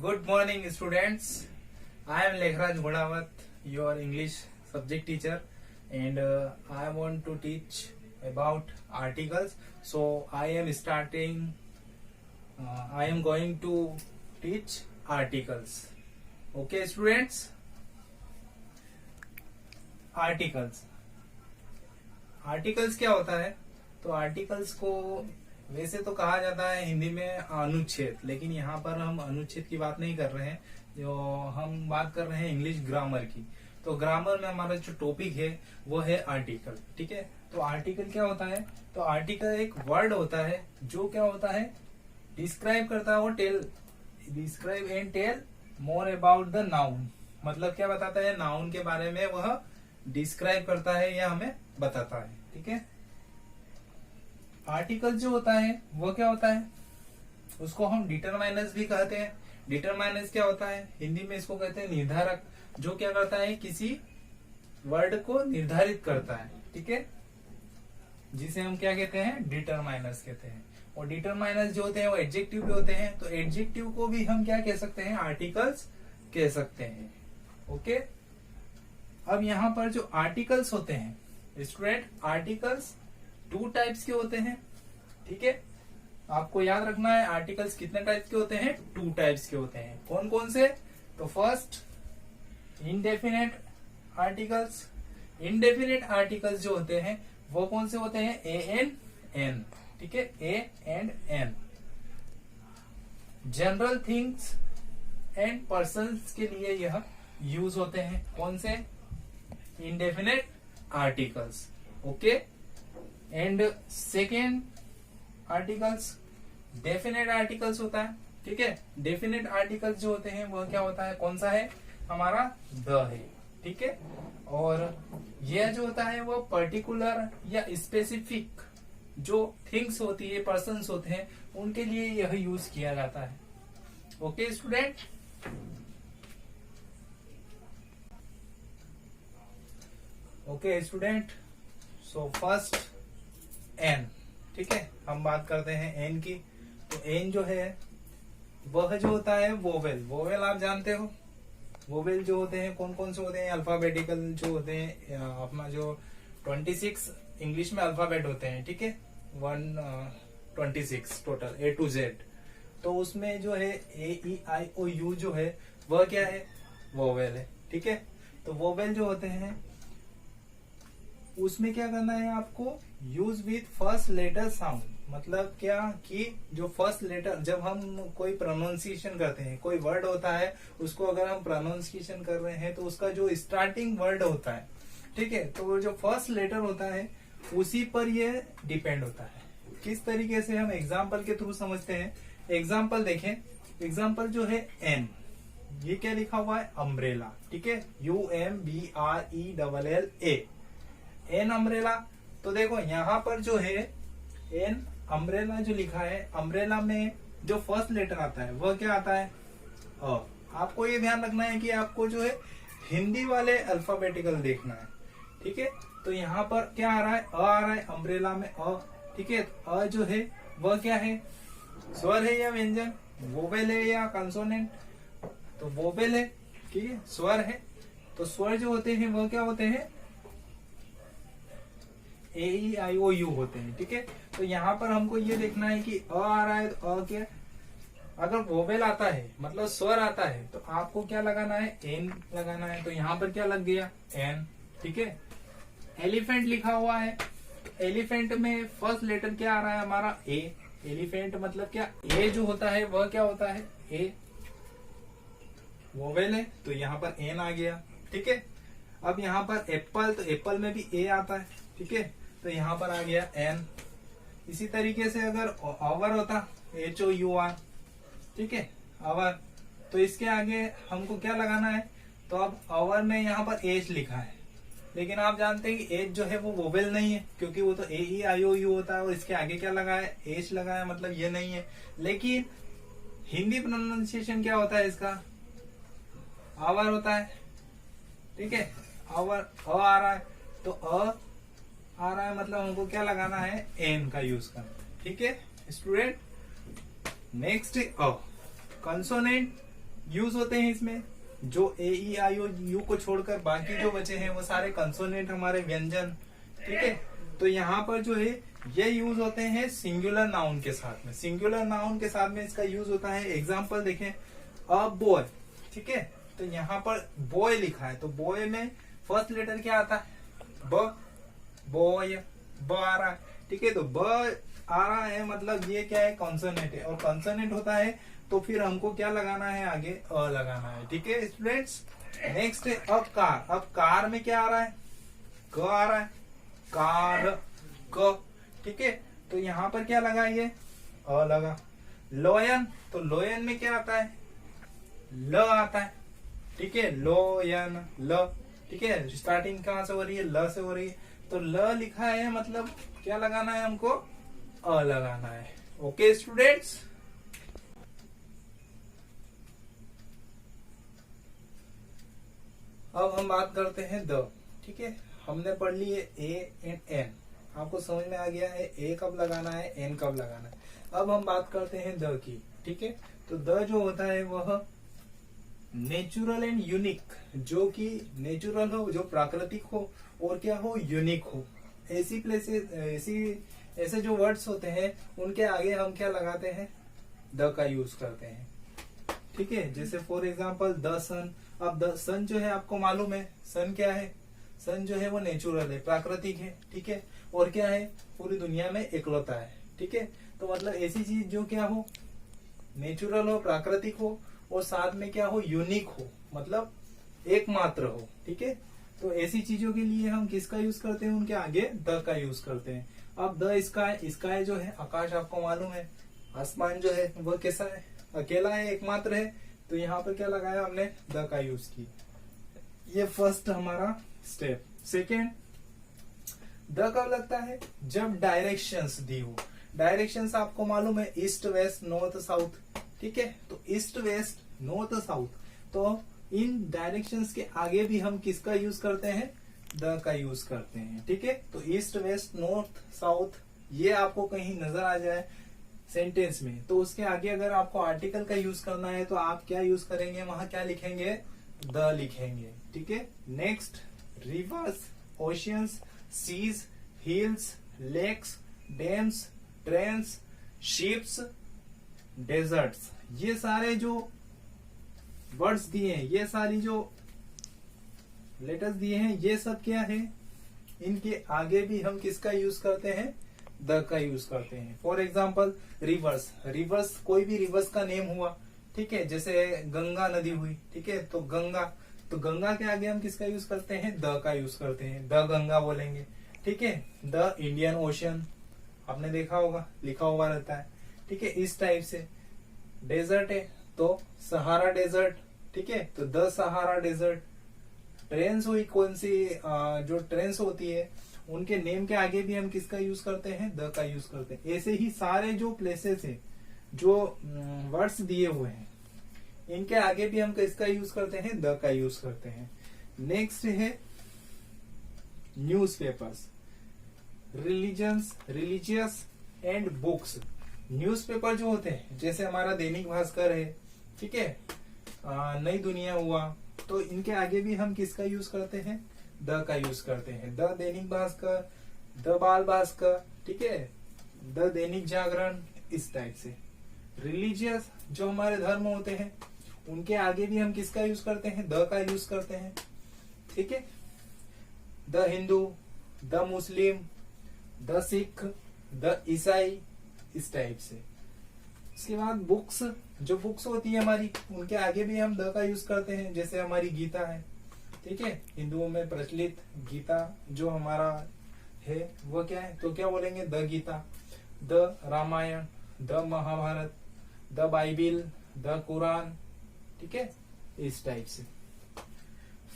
Good morning, students. I am Lekhraj Ghodawat, your English subject teacher, and I want to teach about articles. So I am starting. I am going to teach articles. Okay, students. Articles क्या होता है? तो articles को वैसे तो कहा जाता है हिंदी में अनुच्छेद, लेकिन यहाँ पर हम अनुच्छेद की बात नहीं कर रहे हैं, जो हम बात कर रहे हैं इंग्लिश ग्रामर की। तो ग्रामर में हमारा जो टॉपिक है वो है आर्टिकल। ठीक है, तो आर्टिकल क्या होता है? तो आर्टिकल एक वर्ड होता है जो क्या होता है, डिस्क्राइब करता है, वो describe and tell more about the noun. मतलब क्या बताता है? नाउन के बारे में वह डिस्क्राइब करता है या हमें बताता है। ठीक है, आर्टिकल जो होता है वो क्या होता है, उसको हम डिटरमाइनर्स भी कहते हैं। डिटरमाइनर्स क्या होता है? हिंदी में इसको कहते हैं निर्धारक, जो क्या करता है, किसी वर्ड को निर्धारित करता है। ठीक है, जिसे हम क्या कहते हैं, डिटरमाइनर्स कहते हैं। और डिटरमाइनर्स जो होते हैं वो एडजेक्टिव भी होते हैं, तो एडजेक्टिव को भी हम क्या कह सकते हैं, आर्टिकल्स कह सकते हैं। ओके, अब यहाँ पर जो आर्टिकल्स होते हैं स्टूडेंट, आर्टिकल्स टू टाइप्स के होते हैं। ठीक है, आपको याद रखना है आर्टिकल्स कितने टाइप्स के होते हैं, टू टाइप्स के होते हैं। कौन कौन से? तो first indefinite articles. Indefinite articles जो होते हैं वो कौन से होते हैं? A an an. ठीक है, a and an. General things and persons के लिए यह यूज होते हैं। कौन से? Indefinite articles. Okay, and second articles definite articles होता है। ठीक है, डेफिनेट आर्टिकल्स जो होते हैं वह क्या होता है, कौन सा है? हमारा द है। ठीक है, और यह जो होता है वो पर्टिकुलर या स्पेसिफिक जो थिंग्स होती है, पर्सन्स होते हैं, उनके लिए यह यूज किया जाता है। Okay student, okay student, so first an. ठीक है, हम बात करते हैं एन की। तो एन जो है वह जो होता है वोवेल। वोवेल आप जानते हो, वोवेल जो होते हैं कौन कौन से होते हैं? अल्फाबेटिकल जो होते हैं, अपना जो 26 इंग्लिश में अल्फाबेट होते हैं। ठीक है, 126 टोटल A to Z। तो उसमें जो है A-E-I-O-U जो है वह क्या है? वोवेल है। ठीक है, तो वोवेल जो होते हैं उसमें क्या करना है आपको? Use with first letter sound. मतलब क्या कि जो फर्स्ट लेटर, जब हम कोई प्रोनाउंसिएशन करते हैं, कोई वर्ड होता है उसको अगर हम प्रोनाउंसिएशन कर रहे हैं तो उसका जो स्टार्टिंग वर्ड होता है, ठीक है, तो वो जो फर्स्ट लेटर होता है उसी पर ये डिपेंड होता है। किस तरीके से हम एग्जाम्पल के थ्रू समझते हैं। एग्जाम्पल देखें, एग्जाम्पल जो है एन, ये क्या लिखा हुआ है? अम्ब्रेला। ठीक है, UMBRELLA, एन अम्ब्रेला। तो देखो यहाँ पर जो है एन अम्ब्रेला जो लिखा है, अम्ब्रेला में जो फर्स्ट लेटर आता है वह क्या आता है? अ। आपको ये ध्यान रखना है कि आपको जो है हिंदी वाले अल्फाबेटिकल देखना है। ठीक है, तो यहाँ पर क्या आ रहा है? अ आ रहा है अम्ब्रेला में, अ। ठीक है, अ जो है वह क्या है? स्वर है या व्यंजन? वोवेल है या कंसोनेंट? तो वोवेल है। ठीक है, स्वर है। तो स्वर जो होते हैं वह क्या होते हैं? A-E-I-O-U होते हैं। ठीक है, तो यहाँ पर हमको ये देखना है कि अ आ रहा है तो अ क्या, अगर वोवेल आता है मतलब स्वर आता है तो आपको क्या लगाना है? एन लगाना है। तो यहाँ पर क्या लग गया? एन। ठीक है, एलिफेंट लिखा हुआ है, एलिफेंट में फर्स्ट लेटर क्या आ रहा है हमारा? ए। एलिफेंट मतलब क्या? ए जो होता है वह क्या होता है? ए। वोवेल है तो यहाँ पर एन आ गया। ठीक है, अब यहाँ पर एप्पल, तो एप्पल में भी ए आता है। ठीक है, तो यहाँ पर आ गया एन। इसी तरीके से अगर आवर होता, HOUR, ठीक है, आवर, तो इसके आगे हमको क्या लगाना है? तो अब आवर में यहाँ पर एच लिखा है, लेकिन आप जानते हैं कि एच जो है वो वोवेल नहीं है, क्योंकि वो तो AEIOU होता है, और इसके आगे क्या लगा है? एच लगा है, मतलब ये नहीं है। लेकिन हिंदी प्रोनाउंसिएशन क्या होता है इसका? आवर होता है। ठीक है, आवर, अ आ रहा है तो अ आ रहा है, मतलब हमको क्या लगाना है? एन का यूज करना है। ठीक है स्टूडेंट, नेक्स्ट अ। कंसोनेंट यूज होते हैं इसमें, जो ए ई आई ओ यू को छोड़कर बाकी जो बचे हैं वो सारे कंसोनेंट हमारे व्यंजन, ठीक है। तो यहाँ पर जो है ये यूज होते हैं सिंगुलर नाउन के साथ में। सिंगुलर नाउन के साथ में इसका यूज होता है। एग्जाम्पल देखें, अ बॉय, ठीक है। तो यहाँ पर बॉय लिखा है, तो बॉय में फर्स्ट लेटर क्या आता है? ब, बॉय, ब आ रहा है, ठीक है। तो ब आ रहा है मतलब ये क्या है? कॉन्सोनेंट है, और कॉन्सोनेंट होता है तो फिर हमको क्या लगाना है? आगे अ लगाना है, ठीक है स्टूडेंट्स। नेक्स्ट है अब कार। अब कार में क्या आ रहा है? क आ रहा है, कार, क, ठीक है। तो यहाँ पर क्या लगा? ये अ लगा। लोयन, तो लोयन में क्या आता है? ल आता है, ठीक है। लोयन, ल, ठीक है। स्टार्टिंग कहाँ से हो रही है? ल से हो रही है, तो ल लिखा है मतलब क्या लगाना है हमको? अ लगाना है। Okay students. अब हम बात करते हैं द, ठीक है। हमने पढ़ ली है ए एंड एन, आपको समझ में आ गया है ए कब लगाना है, एन कब लगाना है। अब हम बात करते हैं द की, ठीक है। तो द जो होता है वह नेचुरल एंड यूनिक, जो कि नेचुरल हो, जो प्राकृतिक हो, और क्या हो? यूनिक हो। ऐसी प्लेसेस, ऐसे जो वर्ड्स होते हैं उनके आगे हम क्या लगाते हैं? द का यूज करते हैं, ठीक है। जैसे फॉर एग्जाम्पल द सन। अब द सन जो है आपको मालूम है सन क्या है? सन जो है वो नेचुरल है, प्राकृतिक है, ठीक है। और क्या है? पूरी दुनिया में एकलौता है, ठीक है। तो मतलब ऐसी चीज जो क्या हो? नेचुरल हो, प्राकृतिक हो, और साथ में क्या हो? यूनिक हो, मतलब एकमात्र हो, ठीक है। तो ऐसी चीजों के लिए हम किसका यूज करते हैं? उनके आगे द का यूज करते हैं। अब द स्काई, स्काई जो है आकाश, आपको मालूम है आसमान जो है वो कैसा है? अकेला है, एकमात्र है। तो यहाँ पर क्या लगाया हमने? द का यूज किया। ये फर्स्ट हमारा स्टेप। सेकेंड, द कब लगता है? जब डायरेक्शंस दी हो। डायरेक्शंस आपको मालूम है ईस्ट वेस्ट नॉर्थ साउथ, ठीक है। तो ईस्ट वेस्ट नॉर्थ साउथ, तो इन डायरेक्शंस के आगे भी हम किसका यूज करते हैं? द का यूज करते हैं, ठीक है। तो ईस्ट वेस्ट नॉर्थ साउथ ये आपको कहीं नजर आ जाए सेंटेंस में, तो उसके आगे अगर आपको आर्टिकल का यूज करना है तो आप क्या यूज करेंगे? वहां क्या लिखेंगे? द लिखेंगे, ठीक है। Next, rivers, oceans, seas, hills, lakes, dams, trains, ships, deserts, ये सारे जो वर्ड्स दिए हैं, ये सारी जो लेटर्स दिए हैं, ये सब क्या है? इनके आगे भी हम किसका यूज करते हैं? द का यूज करते हैं। फॉर एग्जाम्पल रिवर्स, रिवर्स कोई भी रिवर्स का नेम हुआ, ठीक है। जैसे गंगा नदी हुई, ठीक है। तो गंगा, तो गंगा के आगे हम किसका यूज करते हैं? द का यूज करते हैं, द गंगा बोलेंगे, ठीक है। द इंडियन ओशन, आपने देखा होगा लिखा हुआ रहता है, ठीक है। इस टाइप से डेजर्ट है तो सहारा डेजर्ट, ठीक है। तो द सहारा डेजर्ट। ट्रेन्स हुई कौन सी? जो ट्रेन्स होती है उनके नेम के आगे भी हम किसका यूज करते हैं? द का यूज करते हैं। ऐसे ही सारे जो प्लेसेस है, जो वर्ड्स दिए हुए हैं, इनके आगे भी हम किसका यूज करते हैं? द का यूज करते हैं। नेक्स्ट है newspapers, religious and books. Newspaper जो होते हैं, जैसे हमारा दैनिक भास्कर है, ठीक है, नई दुनिया हुआ, तो इनके आगे भी हम किसका यूज करते हैं? द का यूज करते हैं। द दैनिक भास्कर, द बाल भास्कर, ठीक है, द दैनिक जागरण, इस टाइप से। रिलीजियस जो हमारे धर्म होते हैं, उनके आगे भी हम किसका यूज करते हैं? द का यूज करते हैं, ठीक है। The Hindu, the Muslim, the Sikh, the ईसाई, इस टाइप से। इसके बाद बुक्स, जो बुक्स होती है हमारी, उनके आगे भी हम द का यूज करते हैं। जैसे हमारी गीता है, ठीक है, हिंदुओं में प्रचलित गीता जो हमारा है वो क्या है? तो क्या बोलेंगे? The Gita, the Ramayana, the Mahabharata, the Bible, the Quran, ठीक है, इस टाइप से।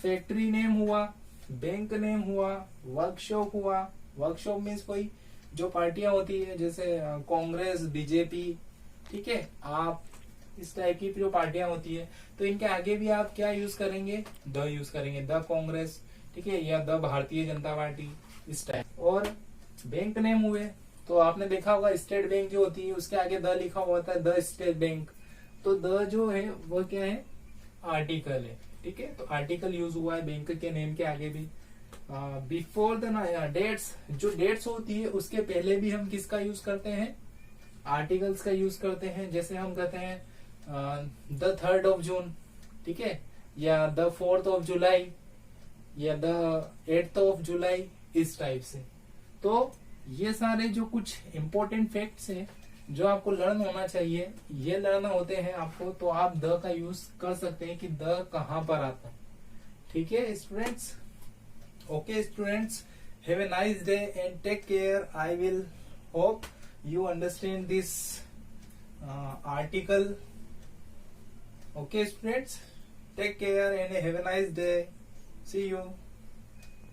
फैक्ट्री नेम हुआ, बैंक नेम हुआ, वर्कशॉप हुआ। वर्कशॉप मीन्स कोई जो पार्टियां होती है, जैसे कांग्रेस, बीजेपी, ठीक है, आप, इस टाइप की जो पार्टियां होती है, तो इनके आगे भी आप क्या यूज करेंगे? द यूज करेंगे। द कांग्रेस, ठीक है, या द भारतीय जनता पार्टी, इस टाइप। और बैंक नेम हुए, तो आपने देखा होगा स्टेट बैंक जो होती है उसके आगे द लिखा हुआ था, द स्टेट बैंक। तो द जो है वो क्या है? आर्टिकल है, ठीक है। तो आर्टिकल यूज हुआ है बैंक के नेम के आगे भी। बिफोर द डेट्स, जो डेट्स होती है उसके पहले भी हम किसका यूज करते हैं, आर्टिकल्स का यूज करते हैं। जैसे हम कहते हैं द 3rd of June, ठीक है, या द 4th of July, या द 8th of July, इस टाइप से। तो ये सारे जो कुछ इंपॉर्टेंट फैक्ट्स हैं जो आपको लर्न होना चाहिए, ये लर्न होते हैं आपको, तो आप द का यूज कर सकते हैं कि द कहां पर आता है, ठीक है students. Okay students, have a nice day and take care. I will hope you understand this article. Okay students, take care and have a nice day. See you.